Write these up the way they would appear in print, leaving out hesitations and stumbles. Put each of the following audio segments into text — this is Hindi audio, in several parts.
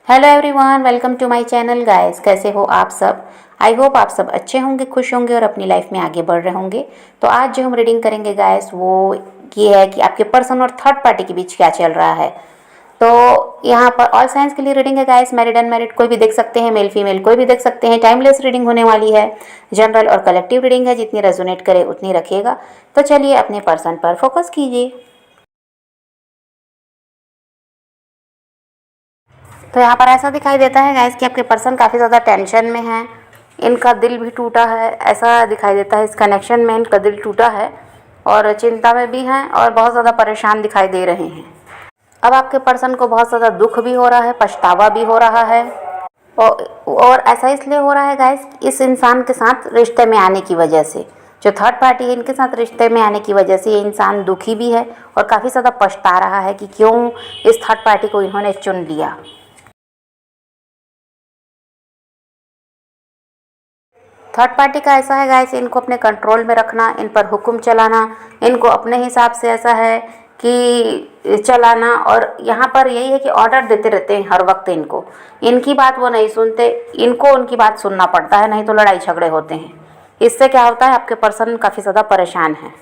Hello everyone, welcome to my channel guys. कैसे हो आप सब? आई होप आप सब अच्छे होंगे, खुश होंगे और अपनी लाइफ में आगे बढ़ रहे होंगे। तो आज जो हम रीडिंग करेंगे गाइस वो ये है कि आपके पर्सन और थर्ड पार्टी के बीच क्या चल रहा है। तो यहाँ पर ऑल साइंस के लिए रीडिंग है गाइस। मैरिड अनमैरिड कोई भी देख सकते हैं, मेल फीमेल कोई भी देख सकते हैं। टाइमलेस रीडिंग होने वाली है। जनरल और कलेक्टिव रीडिंग है, जितनी रेजोनेट करे उतनी रखिएगा। तो चलिए अपने पर्सन पर फोकस कीजिए। तो यहाँ पर ऐसा दिखाई देता है गाइस कि आपके पर्सन काफ़ी ज़्यादा टेंशन में है। इनका दिल भी टूटा है, ऐसा दिखाई देता है। इस कनेक्शन में इनका दिल टूटा है और चिंता में भी हैं और बहुत ज़्यादा परेशान दिखाई दे रहे हैं। अब आपके पर्सन को बहुत ज़्यादा दुख भी हो रहा है, पछतावा भी हो रहा है। और ऐसा इसलिए हो रहा है गाइस, इस इंसान के साथ रिश्ते में आने की वजह से, जो थर्ड पार्टी है इनके साथ रिश्ते में आने की वजह से ये इंसान दुखी भी है और काफ़ी ज़्यादा पछता रहा है कि क्यों इस थर्ड पार्टी को इन्होंने चुन लिया। थर्ड पार्टी का ऐसा है गाइस, इनको अपने कंट्रोल में रखना, इन पर हुक्म चलाना, इनको अपने हिसाब से ऐसा है कि चलाना। और यहाँ पर यही है कि ऑर्डर देते रहते हैं हर वक्त इनको। इनकी बात वो नहीं सुनते, इनको उनकी बात सुनना पड़ता है, नहीं तो लड़ाई झगड़े होते हैं। इससे क्या होता है, आपके पर्सन काफ़ी ज़्यादा परेशान है।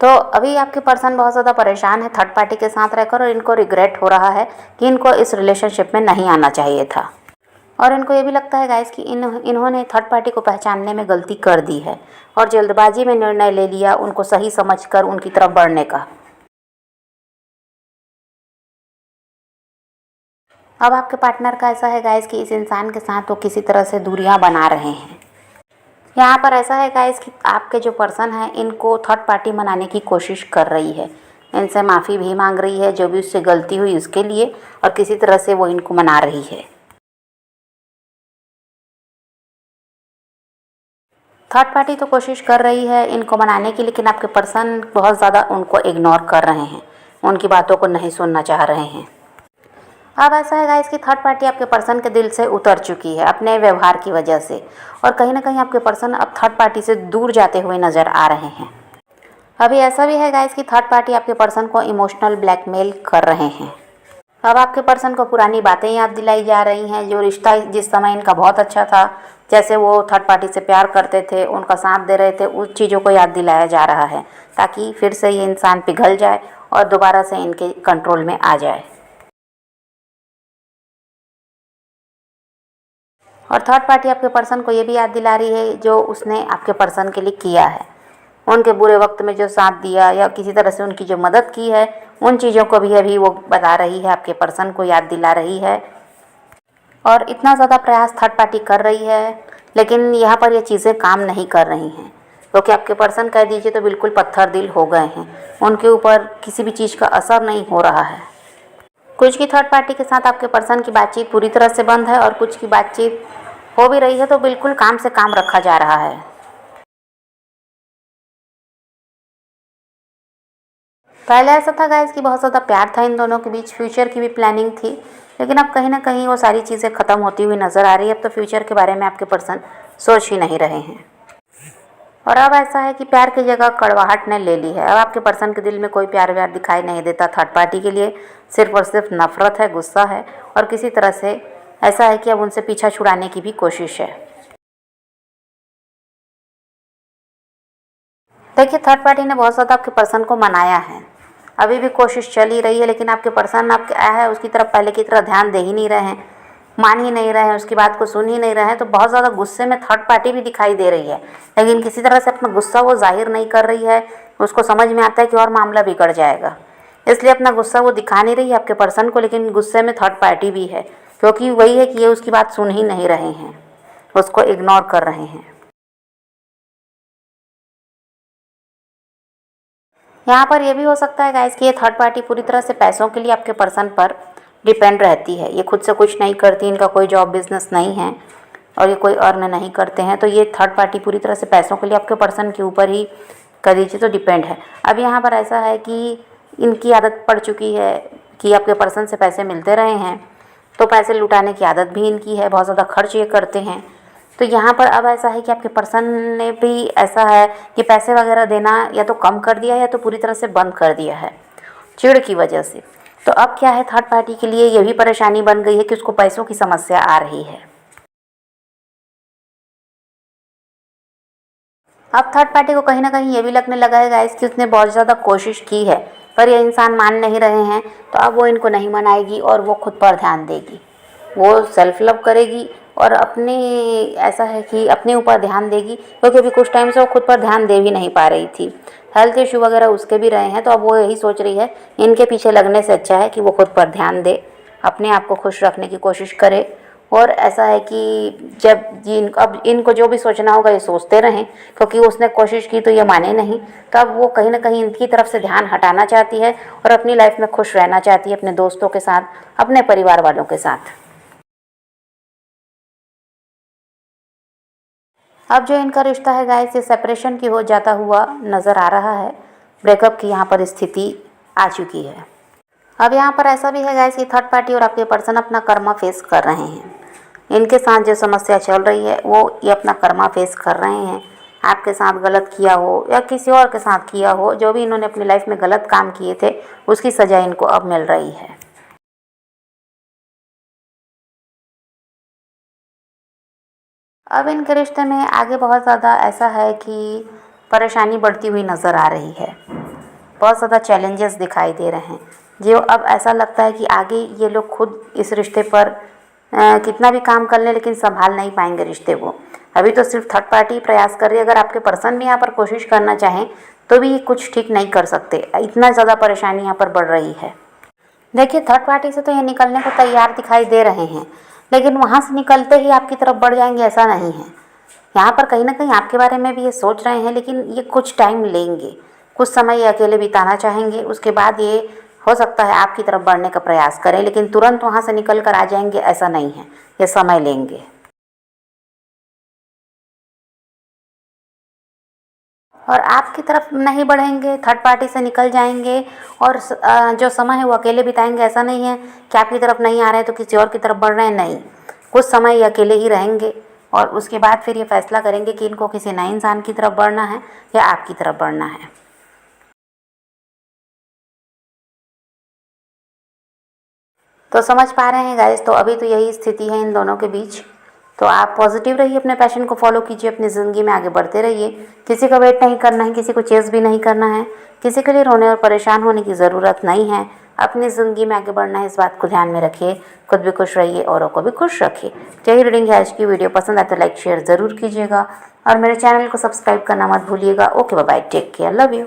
तो अभी आपके पर्सन बहुत ज़्यादा परेशान है थर्ड पार्टी के साथ रहकर, और इनको रिग्रेट हो रहा है कि इनको इस रिलेशनशिप में नहीं आना चाहिए था। और इनको ये भी लगता है गाइस कि इन्होंने थर्ड पार्टी को पहचानने में गलती कर दी है और जल्दबाजी में निर्णय ले लिया उनको सही समझकर उनकी तरफ बढ़ने का। अब आपके पार्टनर का ऐसा है गाइस कि इस इंसान के साथ वो किसी तरह से दूरियां बना रहे हैं। यहाँ पर ऐसा है गाइस कि आपके जो पर्सन है इनको थर्ड पार्टी मनाने की कोशिश कर रही है, इनसे माफ़ी भी मांग रही है जो भी उससे गलती हुई उसके लिए, और किसी तरह से वो इनको मना रही है। थर्ड पार्टी तो कोशिश कर रही है इनको मनाने की, लेकिन आपके पर्सन बहुत ज़्यादा उनको इग्नोर कर रहे हैं, उनकी बातों को नहीं सुनना चाह रहे हैं। अब ऐसा है गाइस कि थर्ड पार्टी आपके पर्सन के दिल से उतर चुकी है अपने व्यवहार की वजह से, और कहीं ना कहीं आपके पर्सन अब थर्ड पार्टी से दूर जाते हुए नज़र आ रहे हैं। अभी ऐसा भी है गाइस कि थर्ड पार्टी आपके पर्सन को इमोशनल ब्लैकमेल कर रहे हैं। अब आपके पर्सन को पुरानी बातें याद दिलाई जा रही हैं, जो रिश्ता जिस समय इनका बहुत अच्छा था, जैसे वो थर्ड पार्टी से प्यार करते थे, उनका साथ दे रहे थे, उस चीज़ों को याद दिलाया जा रहा है ताकि फिर से ये इंसान पिघल जाए और दोबारा से इनके कंट्रोल में आ जाए। और थर्ड पार्टी आपके पर्सन को ये भी याद दिला रही है जो उसने आपके पर्सन के लिए किया है, उनके बुरे वक्त में जो साथ दिया या किसी तरह से उनकी जो मदद की है, उन चीज़ों को भी अभी वो बता रही है, आपके पर्सन को याद दिला रही है। और इतना ज़्यादा प्रयास थर्ड पार्टी कर रही है, लेकिन यहाँ पर ये चीज़ें काम नहीं कर रही हैं, क्योंकि आपके पर्सन कह दीजिए तो बिल्कुल पत्थर दिल हो गए हैं, उनके ऊपर किसी भी चीज़ का असर नहीं हो रहा है। कुछ की थर्ड पार्टी के साथ आपके पर्सन की बातचीत पूरी तरह से बंद है, और कुछ की बातचीत हो भी रही है तो बिल्कुल काम से काम रखा जा रहा है। पहले ऐसा था गाइस कि बहुत ज़्यादा प्यार था इन दोनों के बीच, फ्यूचर की भी प्लानिंग थी, लेकिन अब कहीं ना कहीं वो सारी चीज़ें ख़त्म होती हुई नज़र आ रही है। अब तो फ्यूचर के बारे में आपके पर्सन सोच ही नहीं रहे हैं। और अब ऐसा है कि प्यार की जगह कड़वाहट ने ले ली है। अब आपके पर्सन के दिल में कोई प्यार व्यार दिखाई नहीं देता थर्ड पार्टी के लिए, सिर्फ और सिर्फ नफरत है, गुस्सा है, और किसी तरह से ऐसा है कि अब उनसे पीछा छुड़ाने की भी कोशिश है। देखिए, थर्ड पार्टी ने बहुत ज़्यादा आपके पर्सन को मनाया है, अभी भी कोशिश चल ही रही है, लेकिन आपके पर्सन आपके है उसकी तरफ पहले की तरह ध्यान दे ही नहीं रहे हैं, मान ही नहीं रहे हैं, उसकी बात को सुन ही नहीं रहे हैं। तो बहुत ज़्यादा गुस्से में थर्ड पार्टी भी दिखाई दे रही है, लेकिन किसी तरह से अपना गुस्सा वो जाहिर नहीं कर रही है। उसको समझ में आता है कि और मामला बिगड़ जाएगा, इसलिए अपना गुस्सा वो दिखा नहीं रही है आपके पर्सन को, लेकिन गुस्से में थर्ड पार्टी भी है, क्योंकि वही है कि ये उसकी बात सुन ही नहीं रहे हैं, उसको इग्नोर कर रहे हैं। यहाँ पर यह भी हो सकता है गाइस कि ये थर्ड पार्टी पूरी तरह से पैसों के लिए आपके पर्सन पर डिपेंड रहती है। ये खुद से कुछ नहीं करती, इनका कोई जॉब बिजनेस नहीं है और ये कोई अर्न नहीं करते हैं, तो ये थर्ड पार्टी पूरी तरह से पैसों के लिए आपके पर्सन के ऊपर ही कर दीजिए तो डिपेंड है। अब यहाँ पर ऐसा है कि इनकी आदत पड़ चुकी है कि आपके पर्सन से पैसे मिलते रहे हैं, तो पैसे लुटाने की आदत भी इनकी है, बहुत ज़्यादा खर्च ये करते हैं। तो यहाँ पर अब ऐसा है कि आपके पर्सन ने भी ऐसा है कि पैसे वगैरह देना या तो कम कर दिया है या तो पूरी तरह से बंद कर दिया है चिढ़ की वजह से। तो अब क्या है, थर्ड पार्टी के लिए ये भी परेशानी बन गई है कि उसको पैसों की समस्या आ रही है। अब थर्ड पार्टी को कहीं ना कहीं ये भी लगने लगा है गाइस कि उसने बहुत ज़्यादा कोशिश की है पर ये इंसान मान नहीं रहे हैं, तो अब वो इनको नहीं मनाएगी और वो खुद पर ध्यान देगी। वो सेल्फ लव करेगी और अपने ऐसा है कि अपने ऊपर ध्यान देगी, क्योंकि अभी कुछ टाइम से वो खुद पर ध्यान दे भी नहीं पा रही थी। हेल्थ इशू वगैरह उसके भी रहे हैं, तो अब वो यही सोच रही है इनके पीछे लगने से अच्छा है कि वो खुद पर ध्यान दे, अपने आप को खुश रखने की कोशिश करे। और ऐसा है कि अब इनको जो भी सोचना होगा ये सोचते रहें, क्योंकि उसने कोशिश की तो ये माने नहीं। तो अब वो कहीं ना कहीं इनकी तरफ से ध्यान हटाना चाहती है और अपनी लाइफ में खुश रहना चाहती है, अपने दोस्तों के साथ, अपने परिवार वालों के साथ। अब जो इनका रिश्ता है गाइस, ये सेपरेशन की हो जाता हुआ नज़र आ रहा है। ब्रेकअप की यहाँ पर स्थिति आ चुकी है। अब यहाँ पर ऐसा भी है गाइस कि थर्ड पार्टी और आपके पर्सन अपना कर्मा फेस कर रहे हैं। इनके साथ जो समस्या चल रही है वो ये अपना कर्मा फेस कर रहे हैं। आपके साथ गलत किया हो या किसी और के साथ किया हो, जो भी इन्होंने अपनी लाइफ में गलत काम किए थे उसकी सज़ा इनको अब मिल रही है। अब इनके रिश्ते में आगे बहुत ज़्यादा ऐसा है कि परेशानी बढ़ती हुई नज़र आ रही है। बहुत ज़्यादा चैलेंजेस दिखाई दे रहे हैं, जो अब ऐसा लगता है कि आगे ये लोग खुद इस रिश्ते पर कितना भी काम कर लें लेकिन संभाल नहीं पाएंगे रिश्ते को। अभी तो सिर्फ थर्ड पार्टी प्रयास कर रही है, अगर आपके पर्सन भी यहाँ पर कोशिश करना चाहें तो भी कुछ ठीक नहीं कर सकते, इतना ज़्यादा परेशानी यहाँ पर बढ़ रही है। देखिए, थर्ड पार्टी से तो ये निकलने को तैयार दिखाई दे रहे हैं, लेकिन वहाँ से निकलते ही आपकी तरफ बढ़ जाएंगे ऐसा नहीं है। यहाँ पर कहीं ना कहीं आपके बारे में भी ये सोच रहे हैं, लेकिन ये कुछ टाइम लेंगे, कुछ समय ये अकेले बिताना चाहेंगे। उसके बाद ये हो सकता है आपकी तरफ बढ़ने का प्रयास करें, लेकिन तुरंत वहाँ से निकल कर आ जाएंगे ऐसा नहीं है, ये समय लेंगे। और आपकी तरफ नहीं बढ़ेंगे, थर्ड पार्टी से निकल जाएंगे और जो समय है वो अकेले बिताएंगे। ऐसा नहीं है कि आपकी तरफ नहीं आ रहे हैं तो किसी और की तरफ बढ़ रहे हैं, नहीं। कुछ समय ये अकेले ही रहेंगे और उसके बाद फिर ये फैसला करेंगे कि इनको किसी नए इंसान की तरफ बढ़ना है या आपकी तरफ बढ़ना है। तो समझ पा रहे हैं गाइस, तो अभी तो यही स्थिति है इन दोनों के बीच। तो आप पॉजिटिव रहिए, अपने पैशन को फॉलो कीजिए, अपनी ज़िंदगी में आगे बढ़ते रहिए। किसी का वेट नहीं करना है, किसी को चेस भी नहीं करना है, किसी के लिए रोने और परेशान होने की ज़रूरत नहीं है। अपनी ज़िंदगी में आगे बढ़ना है, इस बात को ध्यान में रखिए। खुद भी खुश रहिए, औरों को भी खुश रखिए। यही रीडिंग है आज की। वीडियो पसंद आए तो लाइक शेयर ज़रूर कीजिएगा और मेरे चैनल को सब्सक्राइब करना मत भूलिएगा। Okay, bye bye, take care, love you.